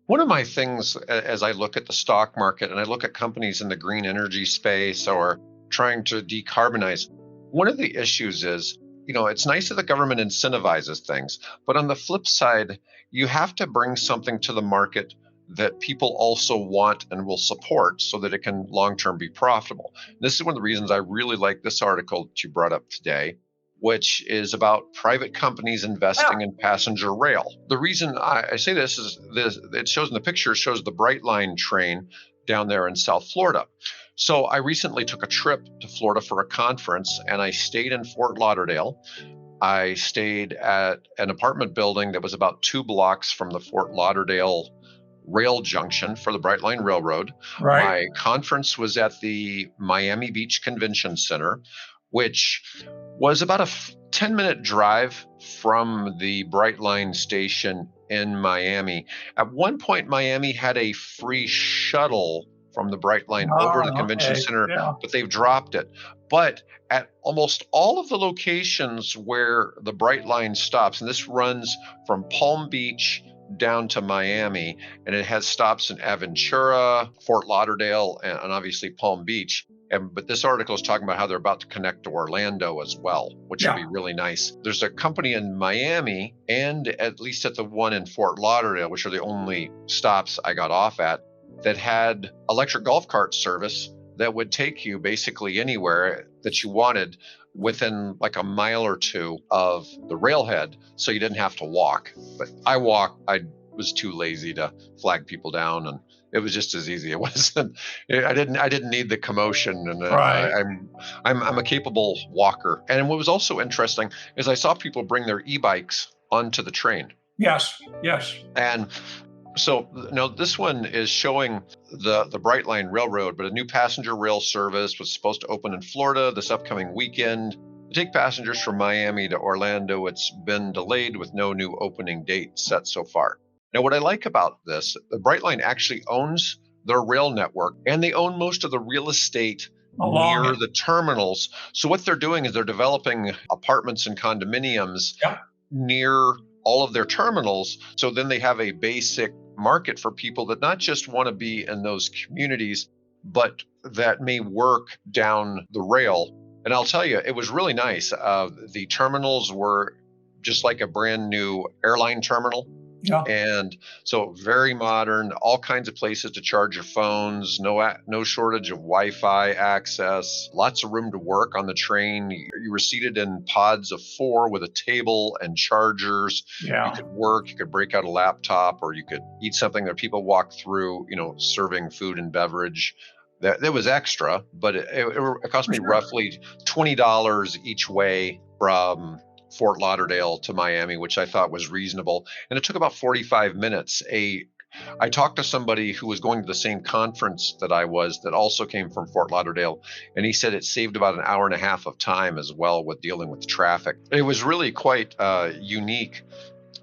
One of my things as I look at the stock market and I look at companies in the green energy space or trying to decarbonize, one of the issues is, it's nice that the government incentivizes things, but on the flip side, you have to bring something to the market that people also want and will support so that it can long term be profitable. This is one of the reasons I really like this article that you brought up today, which is about private companies investing in passenger rail. The reason I say this is it shows in the picture, shows the Brightline train down there in South Florida. So I recently took a trip to Florida for a conference and I stayed in Fort Lauderdale. I stayed at an apartment building that was about 2 blocks from the Fort Lauderdale rail junction for the Brightline Railroad. Right. My conference was at the Miami Beach Convention Center, which was about a 10-minute drive from the Brightline station in Miami. At one point, Miami had a free shuttle from the Brightline over to the convention Okay. center, Yeah. but they've dropped it. But at almost all of the locations where the Brightline stops, and this runs from Palm Beach down to Miami, and it has stops in Aventura, Fort Lauderdale, and obviously Palm Beach. But this article is talking about how they're about to connect to Orlando as well, which would be really nice. There's a company in Miami and at least at the one in Fort Lauderdale, which are the only stops I got off at, that had electric golf cart service that would take you basically anywhere that you wanted within like a mile or two of the railhead, so you didn't have to walk. But I was too lazy to flag people down, and it was just as easy. It wasn't. I didn't need the commotion, and Right. I'm a capable walker. And what was also interesting is I saw people bring their e-bikes onto the train. Yes. Yes. And so now this one is showing the Brightline Railroad, but a new passenger rail service was supposed to open in Florida this upcoming weekend to take passengers from Miami to Orlando. It's been delayed with no new opening date set so far. Now, what I like about this, the Brightline actually owns their rail network and they own most of the real estate Along near it. the terminals. So what they're doing is they're developing apartments and condominiums Yep. near all of their terminals. So then they have a basic market for people that not just want to be in those communities, but that may work down the rail. And I'll tell you, it was really nice. The terminals were just like a brand new airline terminal. Yeah. And so very modern, all kinds of places to charge your phones, no shortage of Wi-Fi access, lots of room to work on the train. You were seated in pods of 4 with a table and chargers. Yeah. You could work, you could break out a laptop, or you could eat something that people walk through, serving food and beverage. That was extra, but it cost me roughly $20 each way from Fort Lauderdale to Miami, which I thought was reasonable. And it took about 45 minutes. I talked to somebody who was going to the same conference that I was that also came from Fort Lauderdale, and he said it saved about an hour and a half of time as well with dealing with traffic. It was really quite unique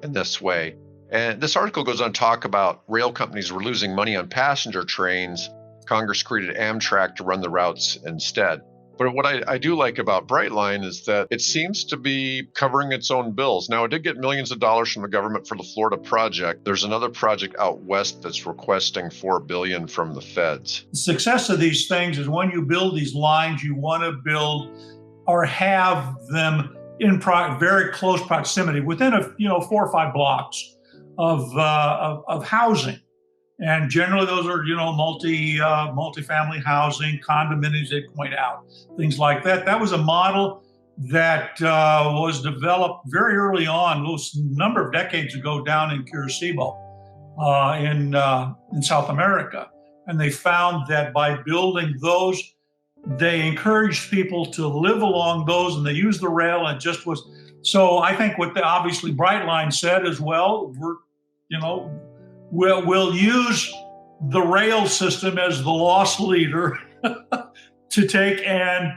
in this way. And this article goes on to talk about rail companies were losing money on passenger trains. Congress created Amtrak to run the routes instead. But what I do like about Brightline is that it seems to be covering its own bills. Now, it did get millions of dollars from the government for the Florida project. There's another project out west that's requesting $4 billion from the feds. The success of these things is when you build these lines, you want to build or have them in very close proximity, within 4 or 5 blocks of housing. And generally those are, multi-family housing, condominiums, they point out, things like that. That was a model that was developed very early on, a number of decades ago, down in Curacao in South America. And they found that by building those, they encouraged people to live along those, and they used the rail, and it just was. So I think what obviously Brightline said as well, we'll use the rail system as the loss leader to take and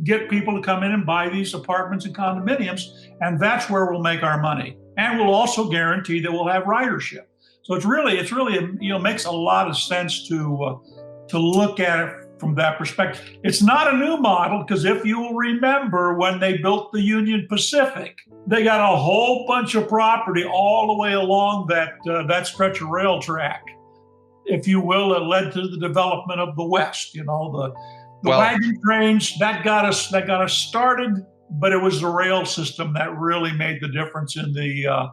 get people to come in and buy these apartments and condominiums, and that's where we'll make our money. And we'll also guarantee that we'll have ridership. So it's really makes a lot of sense to look at it from that perspective. It's not a new model because if you will remember when they built the Union Pacific, they got a whole bunch of property all the way along that stretch of rail track, if you will. It led to the development of the West. The Well, wagon trains that got us started, but it was the rail system that really made the difference in the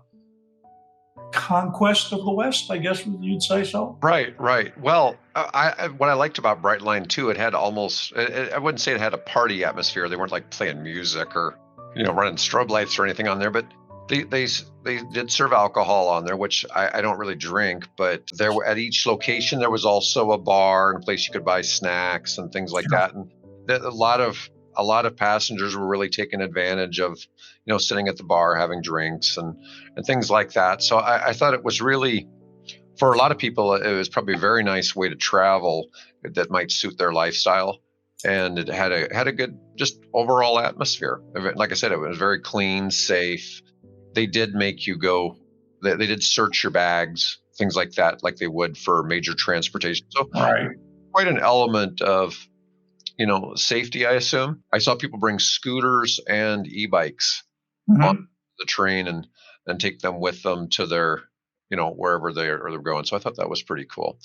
conquest of the West, I guess you'd say so. right, right. Well, what I liked about Brightline too, it had almost, I wouldn't say it had a party atmosphere. They weren't like playing music or, running strobe lights or anything on there, but they did serve alcohol on there, which I don't really drink. But there were, at each location there was also a bar and a place you could buy snacks and things like Sure. that. And a lot of passengers were really taking advantage of, sitting at the bar having drinks and things like that. So I thought it was really, for a lot of people, it was probably a very nice way to travel that might suit their lifestyle. And it had a good, just overall atmosphere. Like I said, it was very clean, safe. They did make you go. They did search your bags, things like that, like they would for major transportation. So Right. quite an element of, safety, I assume. I saw people bring scooters and e-bikes on Mhm. the train and take them with them to their, wherever they're going. So I thought that was pretty cool.